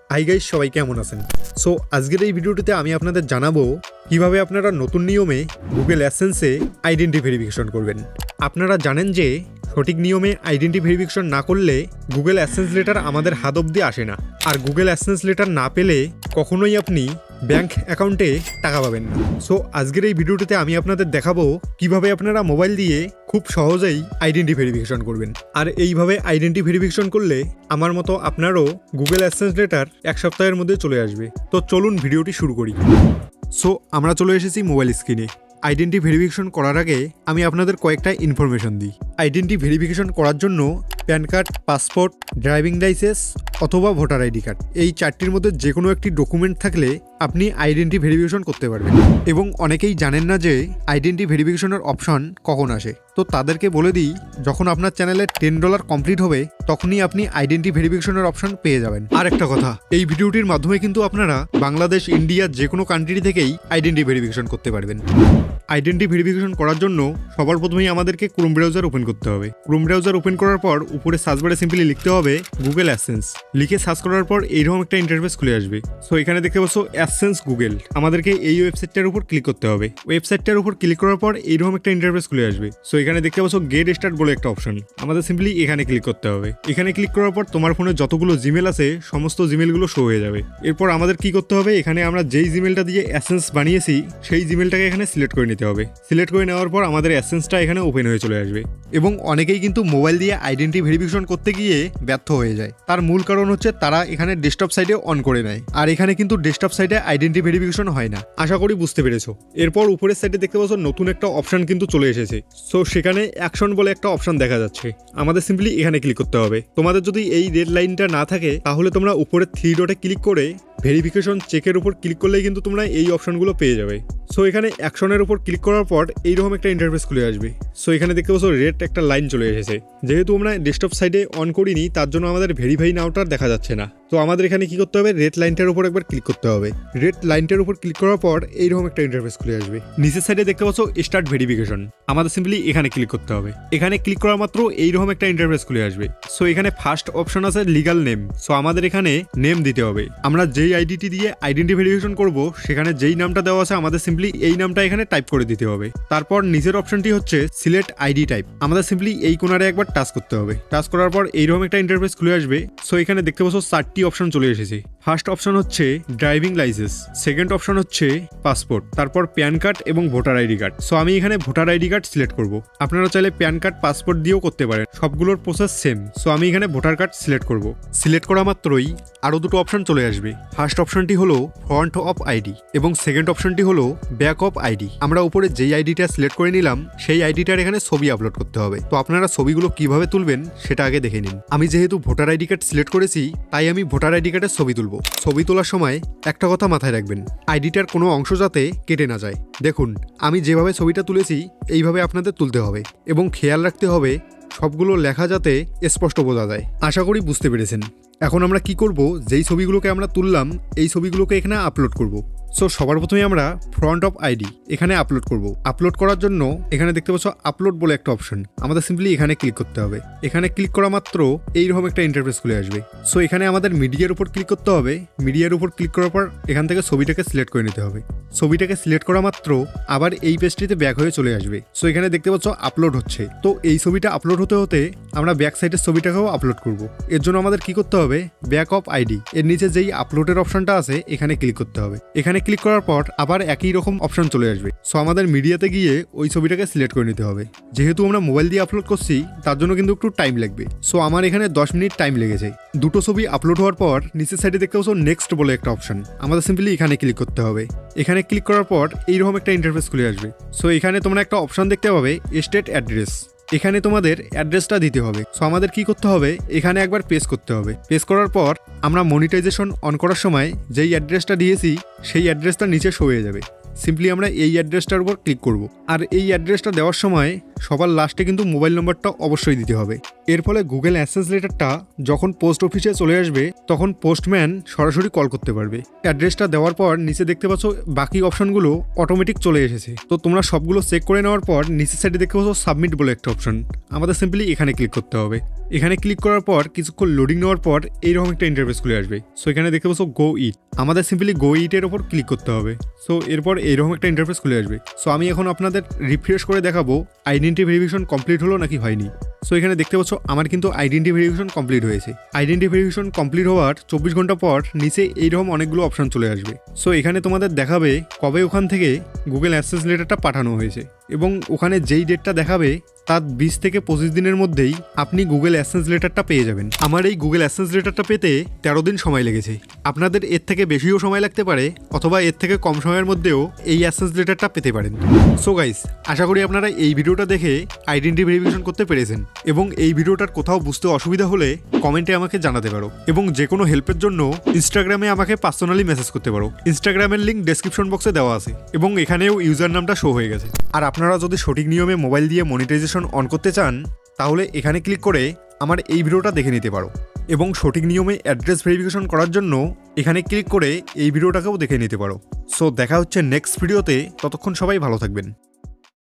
Hi guys, সবাই কেমন আছেন? সো আজকের এই ভিডিওটিতে আমি আপনাদের জানাবো কিভাবে আপনারা নতুন নিয়মে গুগল অ্যাডসেন্সে আইডেন্টি ভেরিফিকেশন করবেন। আপনারা জানেন যে সঠিক নিয়মে আইডেন্টি ভেরিফিকেশন না করলে গুগল অ্যাডসেন্স লেটার আমাদের হাত অবধি আসে না। আর গুগল অ্যাডসেন্স লেটার না পেলে কখনোই আপনি ব্যাংক অ্যাকাউন্টে টাকা পাবেন না। সো আজকের এই ভিডিওটিতে আমি আপনাদের দেখাবো কিভাবে আপনারা মোবাইল দিয়ে খুব সহজেই আইডেন্টি ভেরিফিকেশন করবেন। আর এইভাবে আইডেন্টি ভেরিফিকেশন করলে আমার মতো আপনারও গুগল অ্যাডসেন্স লেটার এক সপ্তাহের মধ্যে চলে আসবে। তো চলুন ভিডিওটি শুরু করি। সো আমরা চলে এসেছি মোবাইল স্ক্রিনে। আইডেন্টি ভেরিফিকেশন করার আগে আমি আপনাদের কয়েকটা ইনফরমেশন দিই। আইডেন্টি ভেরিফিকেশন করার জন্য pan card, passport, driving licence অথবা ভোটার আইডি কার্ড, এই চারটির মধ্যে যে কোনো একটি ডকুমেন্ট থাকলে আপনি আইডেন্টি ভেরিফিকেশন করতে পারবেন। এবং অনেকেই জানেন না যে আইডেন্টি ভেরিফিকেশনের অপশন কখন আসে। তো তাদেরকে বলে দিই, যখন আপনার চ্যানেলে $10 কমপ্লিট হবে তখনই আপনি আইডেন্টি ভেরিফিকেশনের অপশন পেয়ে যাবেন। আর একটা কথা, এই ভিডিওটির মাধ্যমে কিন্তু আপনারা বাংলাদেশ, ইন্ডিয়া যে কোনো কান্ট্রি থেকেই আইডেন্টি ভেরিফিকেশন করতে পারবেন। আইডেন্টি ভেরিফিকেশন করার জন্য সবার প্রথমেই আমাদেরকে ক্রোম ব্রাউজার ওপেন করতে হবে। ক্রোম ব্রাউজার ওপেন করার পর উপরে সার্চ বারে সিম্পলি লিখতে হবে গুগল অ্যাডসেন্স। লিখে সার্চ করার পর এইরকম একটা ইন্টারফেস খুলে আসবে। সো এখানে দেখতে পাচ্ছ অ্যাডসেন্স গুগল। আমাদেরকে এই ওয়েবসাইটটার উপর ক্লিক করতে হবে। ওয়েবসাইটটার উপর ক্লিক করার পর এইরকম একটা ইন্টারফেস খুলে আসবে। সো এখানে দেখতে পাচ্ছ গেট স্টার্ট বলে একটা অপশন। আমাদের সিম্পলি এখানে ক্লিক করতে হবে। এখানে ক্লিক করার পর তোমার ফোনে যতগুলো জিমেল আছে সমস্ত জিমেলগুলো শো হয়ে যাবে। এরপর আমাদের কি করতে হবে, এখানে আমরা যেই জিমেলটা দিয়ে অ্যাডসেন্স বানিয়েছি সেই জিমেলটাকে এখানে সিলেক্ট করে নিতে হবে। সিলেক্ট করে নেওয়ার পর আমাদের অ্যাডসেন্সটা এখানে ওপেন হয়ে চলে আসবে। এবং অনেকেই কিন্তু মোবাইল দিয়ে আইডেন্টি ভেরিফিকেশন করতে গিয়ে ব্যর্থ হয়ে যায়। তার মূল কারণ হচ্ছে তারা এখানে ডেস্কটপ সাইডে অন করে নেয়। আর এখানে কিন্তু ডেস্কটপ সাইডে আইডেন্টি ভেরিফিকেশন হয় না। আশা করি বুঝতে পেরেছো। এরপর উপরের সাইডে দেখতে পাচ্ছ নতুন একটা অপশন কিন্তু চলে এসেছে। সো সেখানে অ্যাকশন বলে একটা অপশন দেখা যাচ্ছে। আমাদের সিম্পলি এখানে ক্লিক করতে হবে। তোমাদের যদি এই রেড লাইনটা না থাকে তাহলে তোমরা উপরে 3 ডটে ক্লিক করে ভেরিফিকেশন চেকের উপর ক্লিক করলেই কিন্তু তোমরা এই অপশনগুলো পেয়ে যাবে। সো এখানে অ্যাকশনের উপর ক্লিক করার পর এইরকম একটা ইন্টারফেস খুলে আসবে। সো এখানে দেখতে পাচ্ছ রেড একটা লাইন চলে এসেছে। যেহেতু আমরা ডেস্কটপ সাইডে অন করিনি তার জন্য আমাদের ভেরিফাই নাওটা দেখা যাচ্ছে না। তো আমাদের এখানে কি করতে হবে, রেড লাইনটার উপর একবার ক্লিক করতে হবে। রেড লাইনটার উপর ক্লিক করার পর এইরকম একটা ইন্টারফেস খুলে আসবে। নিচের সাইডে দেখতে পাচ্ছ স্টার্ট ভেরিফিকেশন। আমাদের সিম্পলি এখানে ক্লিক করতে হবে। এখানে ক্লিক করা মাত্র এইরকম একটা ইন্টারফেস খুলে আসবে। সো এখানে ফার্স্ট অপশন আছে লিগাল নেম। সো আমাদের এখানে নেম দিতে হবে। আমরা যেই আইডিটি দিয়ে আইডেন্টি ভেরিফিকেশন করব সেখানে যেই নামটা দেওয়া আছে আমাদের সিম্পলি এই নামটা এখানে টাইপ করে দিতে হবে। তারপর নিচের অপশনটি হচ্ছে সিলেক্ট আইডি টাইপ। আমাদের সিম্পলি এই কোণারে একবার টাচ করতে হবে। টাচ করার পর এইরকম একটা ইন্টারফেস খুলে আসবে। সো এখানে দেখতে পাচ্ছ 4টি অপশন চলে এসেছে। ফার্স্ট অপশন হচ্ছে ড্রাইভিং লাইসেন্স, সেকেন্ড অপশন হচ্ছে পাসপোর্ট, তারপর প্যান কার্ড এবং ভোটার আইডি কার্ড। সো আমি এখানে ভোটার আইডি কার্ড সিলেক্ট করব। আপনারা চাইলে প্যান কার্ড, পাসপোর্ট দিয়েও করতে পারেন, সবগুলোর প্রসেস সেম। সো আমি এখানে ভোটার কার্ড সিলেক্ট করব। সিলেক্ট করা মাত্রই আরও দুটো অপশন চলে আসবে। ফার্স্ট অপশনটি হলো ফ্রন্ট অফ আইডি এবং সেকেন্ড অপশনটি হলো ব্যাক অফ আইডি। আমরা উপরে যেই আইডিটা সিলেক্ট করে নিলাম সেই আইডিটার এখানে ছবি আপলোড করতে হবে। তো আপনারা ছবিগুলো কিভাবে তুলবেন সেটা আগে দেখে নিন। আমি যেহেতু ভোটার আইডি কার্ড সিলেক্ট করেছি তাই আমি ভোটার আইডি কার্ডের ছবি তুলবো। ছবি তোলার সময় একটা কথা মাথায় রাখবেন, আইডিটার কোনো অংশ যাতে কেটে না যায়। দেখুন আমি যেভাবে ছবিটা তুলেছি এইভাবে আপনাদের তুলতে হবে এবং খেয়াল রাখতে হবে সবগুলো লেখা যাতে স্পষ্ট বোঝা যায়। আশা করি বুঝতে পেরেছেন। এখন আমরা কি করব, যেই ছবিগুলোকে আমরা তুললাম এই ছবিগুলোকে এখানে আপলোড করব। সো সবার প্রথমে আমরা ফ্রন্ট অফ আইডি এখানে আপলোড করব। আপলোড করার জন্য এখানে দেখতে পাচ্ছ আপলোড বলে একটা অপশন। আমাদের সিম্পলি এখানে ক্লিক করতে হবে। এখানে ক্লিক করা মাত্র এইরকম একটা ইন্টারফেস খুলে আসবে। সো এখানে আমাদের মিডিয়ার উপর ক্লিক করতে হবে। মিডিয়ার উপর ক্লিক করার পর এখান থেকে ছবিটাকে সিলেক্ট করে নিতে হবে। ছবিটাকে সিলেক্ট করা মাত্র আবার এই পেজটিতে ব্যাক হয়ে চলে আসবে। সো এখানে দেখতে পাচ্ছ আপলোড হচ্ছে। তো এই ছবিটা আপলোড হতে হতে আমরা ব্যাক সাইডের ছবিটাকেও আপলোড করব। এর জন্য আমাদের কি করতে হবে, ব্যাক অফ আইডি এর নিচে যেই আপলোডের অপশনটা আছে এখানে ক্লিক করতে হবে। এখানে ক্লিক করার পর আবার একই রকম অপশন চলে আসবে। সো আমাদের মিডিয়াতে গিয়ে ওই ছবিটাকে সিলেক্ট করে নিতে হবে। যেহেতু আমরা মোবাইল দিয়ে আপলোড করছি তার জন্য কিন্তু একটু টাইম লাগবে। সো আমার এখানে 10 মিনিট টাইম লেগেছে। দুটো ছবি আপলোড হওয়ার পর নিচের সাইডে দেখতে পাচ্ছ নেক্সট বলে একটা অপশন। আমাদের সিম্পলি এখানে ক্লিক করতে হবে। এখানে ক্লিক করার পর এইরকম একটা ইন্টারফেস খুলে আসবে। সো এখানে তোমরা একটা অপশন দেখতে পাবে স্টেট অ্যাড্রেস। এখানে তোমাদের অ্যাড্রেসটা দিতে হবে। সো আমাদের কি করতে হবে, এখানে একবার পেস্ট করতে হবে। পেস্ট করার পর আমরা মনিটাইজেশন অন করার সময় যেই অ্যাড্রেসটা দিয়েছি সেই অ্যাড্রেসটা নিচে শো হয়ে যাবে। সিম্পলি আমরা এই অ্যাড্রেসটার উপর ক্লিক করব। আর এই অ্যাড্রেসটা দেওয়ার সময় সবার লাস্টে কিন্তু মোবাইল নম্বরটা অবশ্যই দিতে হবে। এর ফলে গুগল অ্যাডসেন্স লেটারটা যখন পোস্ট অফিসে চলে আসবে তখন পোস্টম্যান সরাসরি কল করতে পারবে। অ্যাড্রেসটা দেওয়ার পর নিচে দেখতে পাচ্ছ বাকি অপশনগুলো অটোমেটিক চলে এসেছে। তো তোমরা সবগুলো চেক করে নেওয়ার পর নিচের সাইডে দেখতে পাচ্ছ সাবমিট বলে একটা অপশন, আমাদের সিম্পলি এখানে ক্লিক করতে হবে। এখানে ক্লিক করার পর কিছুক্ষণ লোডিং নেওয়ার পর এইরকম একটা ইন্টারফেস খুলে আসবে। সো এখানে দেখতে পাচ্ছ গো ইট, আমাদের সিম্পলি গো ইটের ওপর ক্লিক করতে হবে। সো এরপর এইরকম একটা ইন্টারফেস খুলে আসবে। সো আমি এখন আপনাদের রিফ্রেশ করে দেখাবো আইডেন্টি ভেরিফিকেশন কমপ্লিট হলো নাকি হয়নি। সো এখানে দেখতে পাচ্ছ আমার কিন্তু আইডেন্টি ভেরিফিকেশন কমপ্লিট হয়েছে। আইডেন্টি ভেরিফিকেশন কমপ্লিট হওয়ার 24 ঘন্টা পর নিচে এইরকম অনেকগুলো অপশন চলে আসবে। সো এখানে তোমাদের দেখাবে কবে ওখান থেকে গুগল অ্যাডসেন্স লেটারটা পাঠানো হয়েছে এবং ওখানে যেই ডেটটা দেখাবে তার 20 থেকে 25 দিনের মধ্যেই আপনি গুগল অ্যাডসেন্স লেটারটা পেয়ে যাবেন। আমার এই গুগল অ্যাডসেন্স লেটারটা পেতে 13 দিন সময় লেগেছে। আপনাদের এর থেকে বেশিও সময় লাগতে পারে অথবা এর থেকে কম সময়ের মধ্যেও এই অ্যাডসেন্স লেটারটা পেতে পারেন। সো গাইস, আশা করি আপনারা এই ভিডিওটা দেখে আইডেন্টি ভেরিফিকেশন করতে পেরেছেন এবং এই ভিডিওটার কোথাও বুঝতে অসুবিধা হলে কমেন্টে আমাকে জানাতে পারো এবং যে কোনো হেল্পের জন্য ইনস্টাগ্রামে আমাকে পার্সোনালি মেসেজ করতে পারো। ইনস্টাগ্রামের লিঙ্ক ডেসক্রিপশন বক্সে দেওয়া আছে এবং এখানেও ইউজার নামটা শো হয়ে গেছে। আর আপনারা যদি সঠিক নিয়মে মোবাইল দিয়ে মনিটাইজেশন অন করতে চান তাহলে এখানে ক্লিক করে আমার এই ভিডিওটা দেখে নিতে পারো এবং সঠিক নিয়মে অ্যাড্রেস ভেরিফিকেশন করার জন্য এখানে ক্লিক করে এই ভিডিওটাকেও দেখে নিতে পারো। সো দেখা হচ্ছে নেক্সট ভিডিওতে, ততক্ষণ সবাই ভালো থাকবেন।